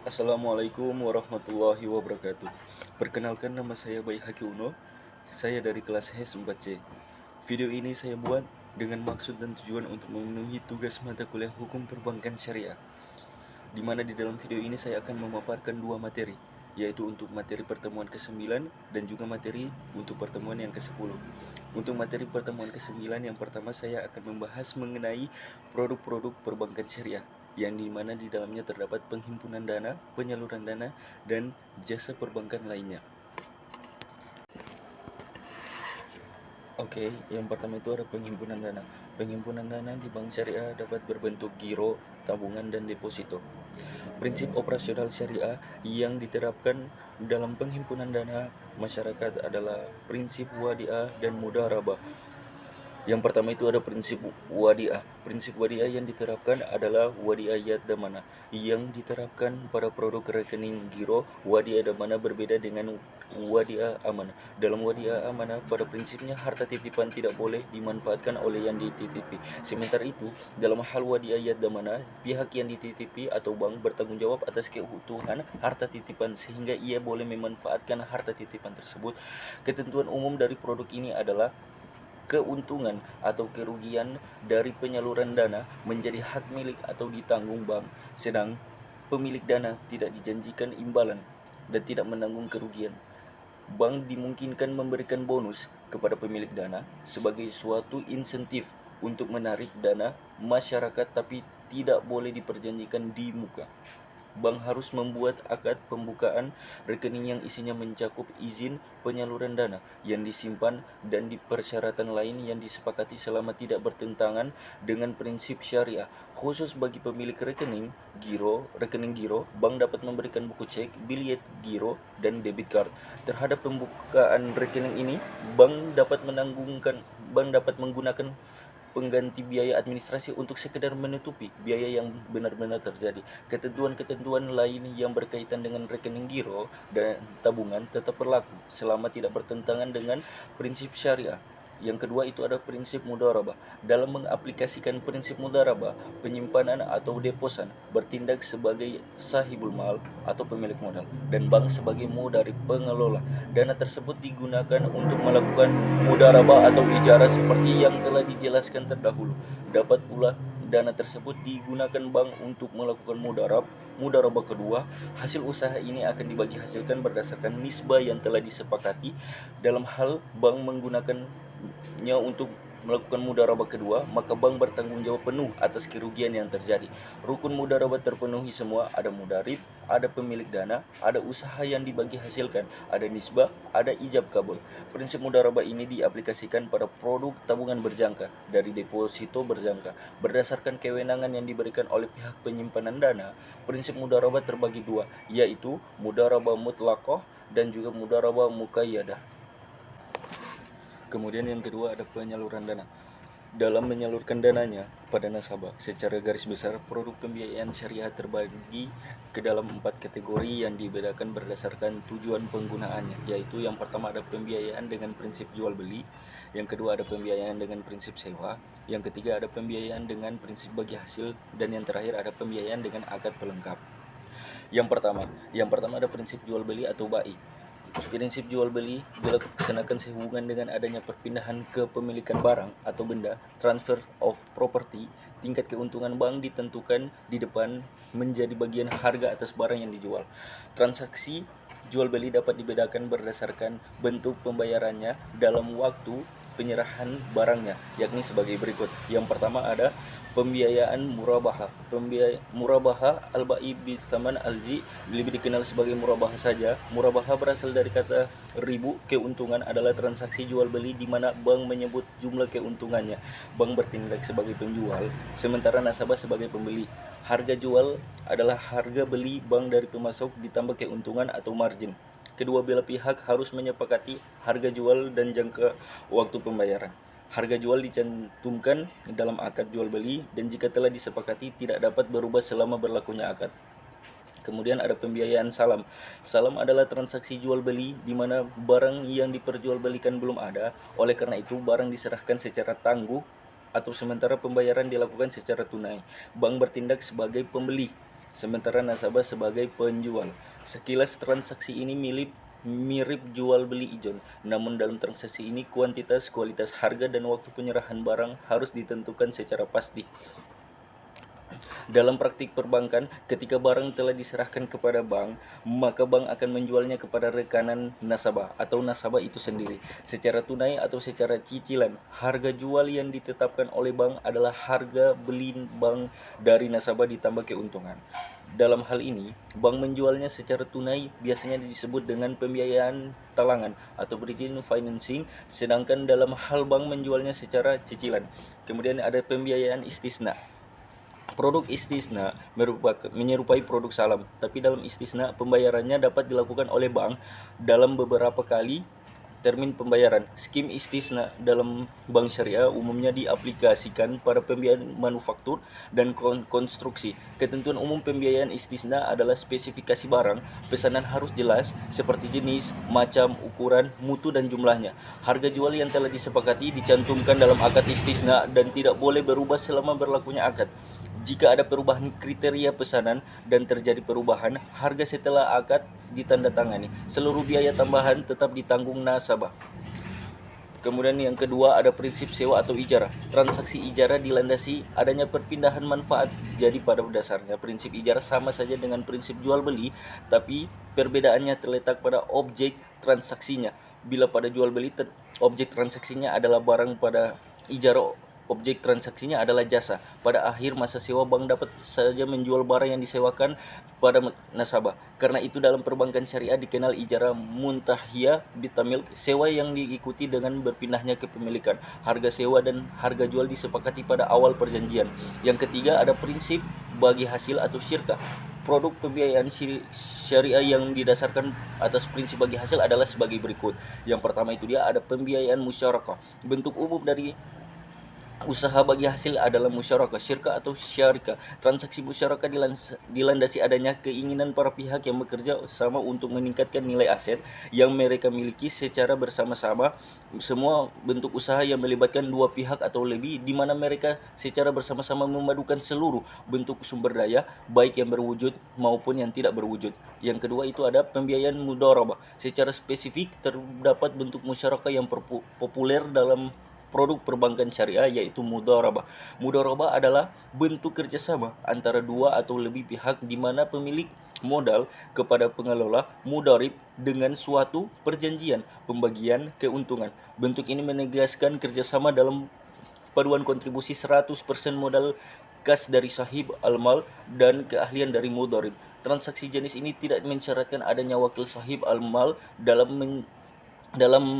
Assalamualaikum warahmatullahi wabarakatuh. Perkenalkan, nama saya Bayi Haki Uno. Saya dari kelas HES 4C. Video ini saya buat dengan maksud dan tujuan untuk memenuhi tugas mata kuliah Hukum Perbankan Syariah, di mana di dalam video ini saya akan memaparkan dua materi, yaitu untuk materi pertemuan ke-9 dan juga materi untuk pertemuan yang ke-10. Untuk materi pertemuan ke-9 yang pertama, saya akan membahas mengenai produk-produk perbankan syariah, yang dimana di dalamnya terdapat penghimpunan dana, penyaluran dana, dan jasa perbankan lainnya. Oke, yang pertama itu ada penghimpunan dana. Penghimpunan dana di bank syariah dapat berbentuk giro, tabungan, dan deposito. Prinsip operasional syariah yang diterapkan dalam penghimpunan dana masyarakat adalah prinsip wadiah dan mudharabah. Yang pertama itu ada prinsip wadiah. Prinsip wadiah yang diterapkan adalah wadiah yad damana, yang diterapkan pada produk rekening giro. Wadiah damana berbeda dengan wadiah amanah. Dalam wadiah amanah, pada prinsipnya harta titipan tidak boleh dimanfaatkan oleh yang dititipi. Sementara itu, dalam hal wadiah yad damana, pihak yang dititipi atau bank bertanggung jawab atas keutuhan harta titipan, sehingga ia boleh memanfaatkan harta titipan tersebut. Ketentuan umum dari produk ini adalah keuntungan atau kerugian dari penyaluran dana menjadi hak milik atau ditanggung bank, sedang pemilik dana tidak dijanjikan imbalan dan tidak menanggung kerugian. Bank dimungkinkan memberikan bonus kepada pemilik dana sebagai suatu insentif untuk menarik dana masyarakat, tapi tidak boleh diperjanjikan di muka. Bank harus membuat akad pembukaan rekening yang isinya mencakup izin penyaluran dana yang disimpan dan di persyaratan lain yang disepakati selama tidak bertentangan dengan prinsip syariah. Khusus bagi pemilik rekening giro, bank dapat memberikan buku cek, bilet giro, dan debit card. Terhadap pembukaan rekening ini, bank dapat menggunakan pengganti biaya administrasi untuk sekedar menutupi biaya yang benar-benar terjadi. Ketentuan-ketentuan lain yang berkaitan dengan rekening giro dan tabungan tetap berlaku selama tidak bertentangan dengan prinsip syariah. Yang kedua itu ada prinsip mudharabah. Dalam mengaplikasikan prinsip mudharabah, penyimpanan atau deposan bertindak sebagai sahibul mal atau pemilik modal, dan bank sebagai mudarib pengelola. Dana tersebut digunakan untuk melakukan mudharabah atau ijarah seperti yang telah dijelaskan terdahulu. Dapat pula dana tersebut digunakan bank untuk melakukan mudarabah kedua. Hasil usaha ini akan dibagi hasilkan berdasarkan nisbah yang telah disepakati. Dalam hal bank menggunakannya untuk melakukan mudarabah kedua, maka bank bertanggung jawab penuh atas kerugian yang terjadi. Rukun mudarabah terpenuhi semua, ada mudarib, ada pemilik dana, ada usaha yang dibagi hasilkan, ada nisbah, ada ijab kabul. Prinsip mudarabah ini diaplikasikan pada produk tabungan berjangka dari deposito berjangka. Berdasarkan kewenangan yang diberikan oleh pihak penyimpanan dana, prinsip mudarabah terbagi dua, yaitu mudarabah mutlaqah dan juga mudarabah muqayyadah. Kemudian yang kedua ada penyaluran dana. Dalam menyalurkan dananya pada nasabah, secara garis besar produk pembiayaan syariah terbagi ke dalam 4 kategori yang dibedakan berdasarkan tujuan penggunaannya, yaitu yang pertama ada pembiayaan dengan prinsip jual beli, yang kedua ada pembiayaan dengan prinsip sewa, yang ketiga ada pembiayaan dengan prinsip bagi hasil, dan yang terakhir ada pembiayaan dengan akad pelengkap. Yang pertama ada prinsip jual beli atau bai. Prinsip jual beli dilaksanakan sehubungan dengan adanya perpindahan kepemilikan barang atau benda, transfer of property. Tingkat keuntungan bank ditentukan di depan menjadi bagian harga atas barang yang dijual. Transaksi jual beli dapat dibedakan berdasarkan bentuk pembayarannya dalam waktu penyerahan barangnya, yakni sebagai berikut. Yang pertama ada pembiayaan murabaha. Murabaha al-ba'i bisaman al-ji, lebih dikenal sebagai murabaha saja. Murabaha berasal dari kata ribu. Keuntungan adalah transaksi jual beli di mana bank menyebut jumlah keuntungannya. Bank bertindak sebagai penjual, sementara nasabah sebagai pembeli. Harga jual adalah harga beli bank dari pemasok ditambah keuntungan atau margin. Kedua belah pihak harus menyepakati harga jual dan jangka waktu pembayaran. Harga jual dicantumkan dalam akad jual beli dan jika telah disepakati tidak dapat berubah selama berlakunya akad. Kemudian ada pembiayaan salam. Salam adalah transaksi jual beli di mana barang yang diperjualbelikan belum ada. Oleh karena itu barang diserahkan secara tangguh atau sementara pembayaran dilakukan secara tunai. Bank bertindak sebagai pembeli. sementara nasabah sebagai penjual. Sekilas transaksi ini mirip jual beli ijon, namun dalam transaksi ini kuantitas, kualitas, harga, dan waktu penyerahan barang harus ditentukan secara pasti. Dalam praktik perbankan, ketika barang telah diserahkan kepada bank, maka bank akan menjualnya kepada rekanan nasabah atau nasabah itu sendiri secara tunai atau secara cicilan. Harga jual yang ditetapkan oleh bank adalah harga beli bank dari nasabah ditambah keuntungan. Dalam hal ini, bank menjualnya secara tunai biasanya disebut dengan pembiayaan talangan atau bridging financing, sedangkan dalam hal bank menjualnya secara cicilan. Kemudian ada pembiayaan istisna. Produk istisna menyerupai produk salam, tapi dalam istisna pembayarannya dapat dilakukan oleh bank dalam beberapa kali termin pembayaran. Skim istisna dalam bank syariah umumnya diaplikasikan pada pembiayaan manufaktur dan konstruksi. Ketentuan umum pembiayaan istisna adalah spesifikasi barang, pesanan harus jelas seperti jenis, macam, ukuran, mutu, dan jumlahnya. Harga jual yang telah disepakati dicantumkan dalam akad istisna dan tidak boleh berubah selama berlakunya akad. Jika ada perubahan kriteria pesanan dan terjadi perubahan harga setelah akad ditandatangani, seluruh biaya tambahan tetap ditanggung nasabah. Kemudian yang kedua ada prinsip sewa atau ijarah. Transaksi ijarah dilandasi adanya perpindahan manfaat. Jadi pada dasarnya prinsip ijarah sama saja dengan prinsip jual beli, tapi perbedaannya terletak pada objek transaksinya. Bila pada jual beli objek transaksinya adalah barang, pada ijarah objek transaksinya adalah jasa. Pada akhir masa sewa bank dapat saja menjual barang yang disewakan pada nasabah. Karena itu dalam perbankan syariah dikenal ijarah muntahiyah bitamil, sewa yang diikuti dengan berpindahnya kepemilikan. Harga sewa dan harga jual disepakati pada awal perjanjian. Yang ketiga ada prinsip bagi hasil atau syirkah. Produk pembiayaan syariah yang didasarkan atas prinsip bagi hasil adalah sebagai berikut. Yang pertama itu dia ada pembiayaan musyarakah. Bentuk umum dari usaha bagi hasil adalah musyarakah, syirkah atau syarikah. Transaksi musyarakah dilandasi adanya keinginan para pihak yang bekerja sama untuk meningkatkan nilai aset yang mereka miliki secara bersama-sama. Semua bentuk usaha yang melibatkan dua pihak atau lebih, di mana mereka secara bersama-sama memadukan seluruh bentuk sumber daya, baik yang berwujud maupun yang tidak berwujud. Yang kedua itu ada pembiayaan mudharabah. Secara spesifik terdapat bentuk musyarakah yang populer dalam produk perbankan syariah yaitu mudharabah. Mudharabah adalah bentuk kerjasama antara dua atau lebih pihak di mana pemilik modal kepada pengelola mudharib dengan suatu perjanjian pembagian keuntungan. Bentuk ini menegaskan kerjasama dalam paduan kontribusi 100% modal kas dari sahib al-mal dan keahlian dari mudharib. Transaksi jenis ini tidak mensyaratkan adanya wakil sahib al-mal dalam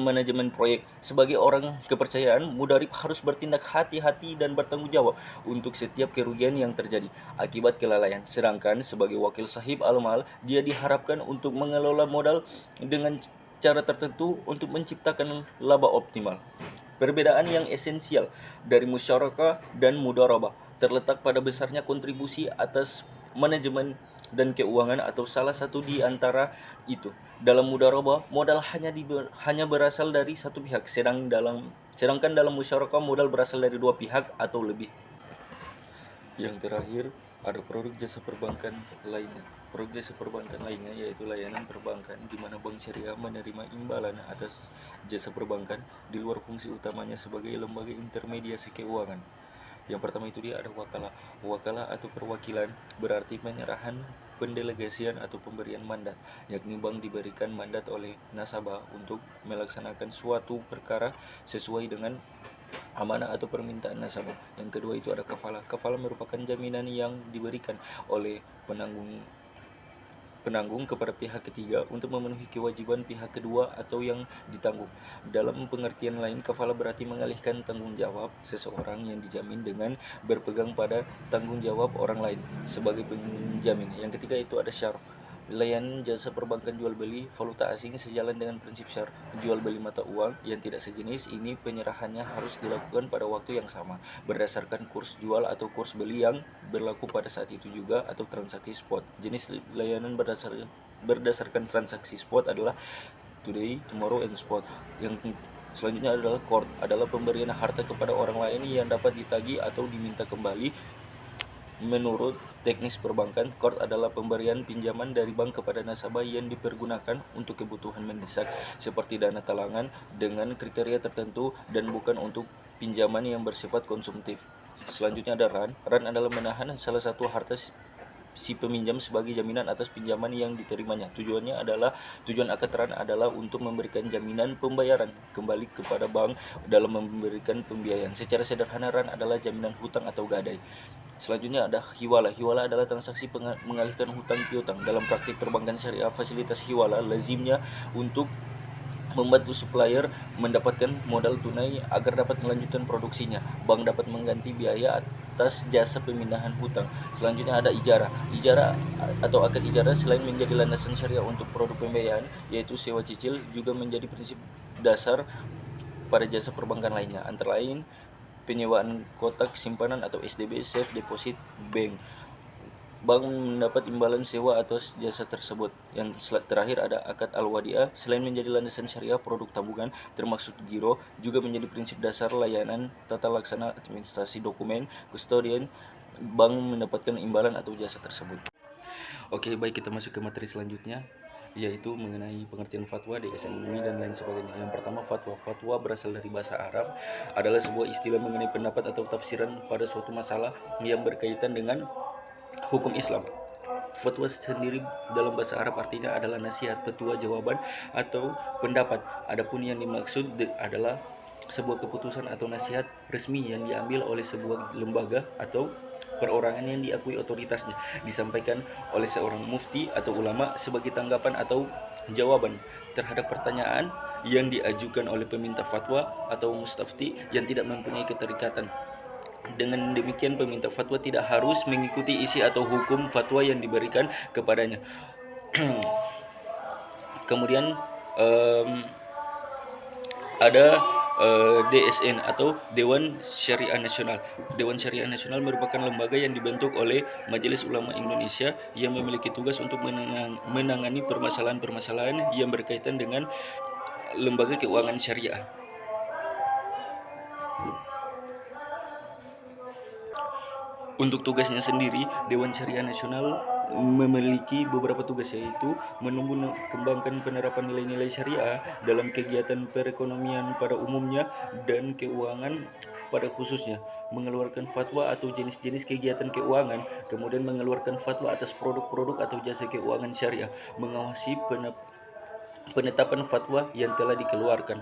manajemen proyek. Sebagai orang kepercayaan, mudharib harus bertindak hati-hati dan bertanggung jawab untuk setiap kerugian yang terjadi akibat kelalaian. Sedangkan sebagai wakil sahib al-mal, dia diharapkan untuk mengelola modal dengan cara tertentu untuk menciptakan laba optimal. Perbedaan yang esensial dari musyarakah dan mudharabah terletak pada besarnya kontribusi atas manajemen dan keuangan atau salah satu di antara itu. Dalam mudharabah, modal hanya berasal dari satu pihak, sedangkan dalam musyarakah modal berasal dari dua pihak atau lebih. Yang terakhir ada produk jasa perbankan lainnya. Produk jasa perbankan lainnya yaitu layanan perbankan di mana bank syariah menerima imbalan atas jasa perbankan di luar fungsi utamanya sebagai lembaga intermediasi keuangan. Yang pertama itu dia ada wakalah. Wakalah atau perwakilan berarti penyerahan, pendelegasian atau pemberian mandat, yakni bank diberikan mandat oleh nasabah untuk melaksanakan suatu perkara sesuai dengan amanah atau permintaan nasabah. Yang kedua itu ada kafalah. Kafalah merupakan jaminan yang diberikan oleh penanggung kepada pihak ketiga untuk memenuhi kewajiban pihak kedua atau yang ditanggung. Dalam pengertian lain, kafalah berarti mengalihkan tanggung jawab seseorang yang dijamin dengan berpegang pada tanggung jawab orang lain sebagai penjamin. Yang ketiga itu ada syarf. Layanan jasa perbankan jual beli valuta asing sejalan dengan prinsip syar jual beli mata uang yang tidak sejenis. Ini penyerahannya harus dilakukan pada waktu yang sama berdasarkan kurs jual atau kurs beli yang berlaku pada saat itu juga, atau transaksi spot. Jenis layanan berdasarkan transaksi spot adalah today, tomorrow, and spot. Yang selanjutnya adalah court, adalah pemberian harta kepada orang lain yang dapat ditagih atau diminta kembali Menurut teknis perbankan, qard adalah pemberian pinjaman dari bank kepada nasabah yang dipergunakan untuk kebutuhan mendesak seperti dana talangan dengan kriteria tertentu dan bukan untuk pinjaman yang bersifat konsumtif. Selanjutnya ada RAN. RAN adalah menahan salah satu harta si peminjam sebagai jaminan atas pinjaman yang diterimanya. Tujuan akad RAN adalah untuk memberikan jaminan pembayaran kembali kepada bank dalam memberikan pembiayaan. Secara sederhana, RAN adalah jaminan hutang atau gadai. Selanjutnya ada hiwala. Hiwala adalah transaksi mengalihkan hutang piutang. Dalam praktik perbankan syariah, fasilitas hiwala lazimnya untuk membantu supplier mendapatkan modal tunai agar dapat melanjutkan produksinya. Bank dapat mengganti biaya atas jasa pemindahan hutang. Selanjutnya ada ijarah. Ijarah atau akad ijarah selain menjadi landasan syariah untuk produk pembiayaan, yaitu sewa cicil, juga menjadi prinsip dasar pada jasa perbankan lainnya, antara lain penyewaan kotak simpanan atau SDB, Safe Deposit Bank. Bank mendapat imbalan sewa atas jasa tersebut. Yang terakhir ada akad al-wadiah. Selain menjadi landasan syariah, produk tabungan termasuk giro juga menjadi prinsip dasar layanan tata laksana administrasi dokumen kustodian. Bank mendapatkan imbalan atau jasa tersebut. Oke, baik, kita masuk ke materi selanjutnya, yaitu mengenai pengertian fatwa, DSN MUI, dan lain sebagainya. Yang pertama, fatwa. Fatwa berasal dari bahasa Arab, adalah sebuah istilah mengenai pendapat atau tafsiran pada suatu masalah yang berkaitan dengan hukum Islam. Fatwa sendiri dalam bahasa Arab artinya adalah nasihat, petua, jawaban, atau pendapat. Adapun yang dimaksud adalah sebuah keputusan atau nasihat resmi yang diambil oleh sebuah lembaga atau perorangan yang diakui otoritasnya, disampaikan oleh seorang mufti atau ulama sebagai tanggapan atau jawaban terhadap pertanyaan yang diajukan oleh peminta fatwa atau mustafti yang tidak mempunyai keterikatan. Dengan demikian, peminta fatwa tidak harus mengikuti isi atau hukum fatwa yang diberikan kepadanya. Kemudian ada DSN atau Dewan Syariah Nasional. Dewan Syariah Nasional merupakan lembaga yang dibentuk oleh Majelis Ulama Indonesia yang memiliki tugas untuk menangani permasalahan-permasalahan yang berkaitan dengan lembaga keuangan syariah. Untuk tugasnya sendiri, Dewan Syariah Nasional memiliki beberapa tugas, yaitu menumbuh kembangkan penerapan nilai-nilai syariah dalam kegiatan perekonomian pada umumnya dan keuangan pada khususnya, mengeluarkan fatwa atau jenis-jenis kegiatan keuangan, kemudian mengeluarkan fatwa atas produk-produk atau jasa keuangan syariah, mengawasi penetapan fatwa yang telah dikeluarkan.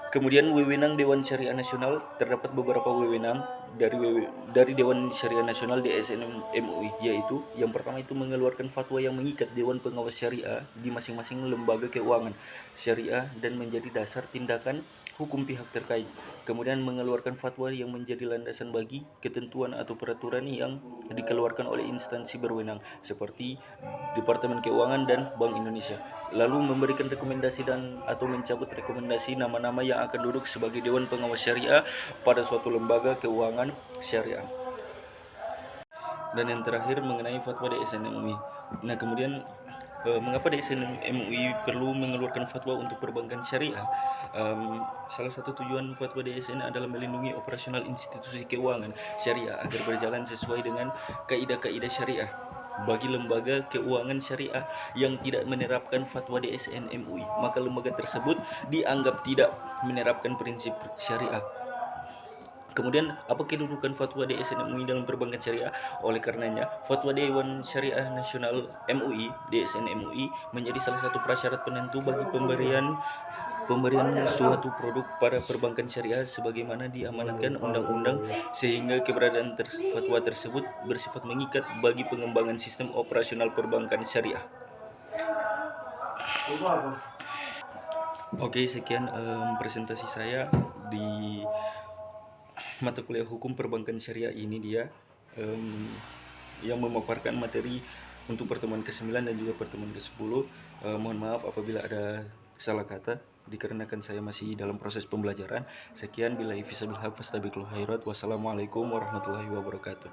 Kemudian wewenang Dewan Syariah Nasional, terdapat beberapa wewenang dari Dewan Syariah Nasional DSN MUI, yaitu yang pertama itu mengeluarkan fatwa yang mengikat Dewan Pengawas Syariah di masing-masing lembaga keuangan syariah dan menjadi dasar tindakan hukum pihak terkait. Kemudian mengeluarkan fatwa yang menjadi landasan bagi ketentuan atau peraturan yang dikeluarkan oleh instansi berwenang seperti Departemen Keuangan dan Bank Indonesia. Lalu memberikan rekomendasi dan atau mencabut rekomendasi nama-nama yang akan duduk sebagai Dewan Pengawas Syariah pada suatu lembaga keuangan syariah. Dan yang terakhir mengenai fatwa DSN MUI. Nah, kemudian mengapa DSN MUI perlu mengeluarkan fatwa untuk perbankan syariah? Salah satu tujuan fatwa DSN adalah melindungi operasional institusi keuangan syariah agar berjalan sesuai dengan kaidah-kaidah syariah. Bagi lembaga keuangan syariah yang tidak menerapkan fatwa DSN MUI, maka lembaga tersebut dianggap tidak menerapkan prinsip syariah. Kemudian, apa kedudukan fatwa DSN MUI dalam perbankan syariah? Oleh karenanya, fatwa Dewan Syariah Nasional MUI, DSN MUI, menjadi salah satu prasyarat penentu bagi pemberian suatu produk pada perbankan syariah sebagaimana diamanatkan undang-undang, sehingga keberadaan fatwa tersebut bersifat mengikat bagi pengembangan sistem operasional perbankan syariah. Oke, sekian presentasi saya di mata kuliah hukum perbankan syariah ini dia yang memaparkan materi untuk pertemuan ke-9 dan juga pertemuan ke-10. Mohon maaf apabila ada salah kata dikarenakan saya masih dalam proses pembelajaran. Sekian, billahi fisabilillah fastabiqul khairat. Wassalamualaikum warahmatullahi wabarakatuh.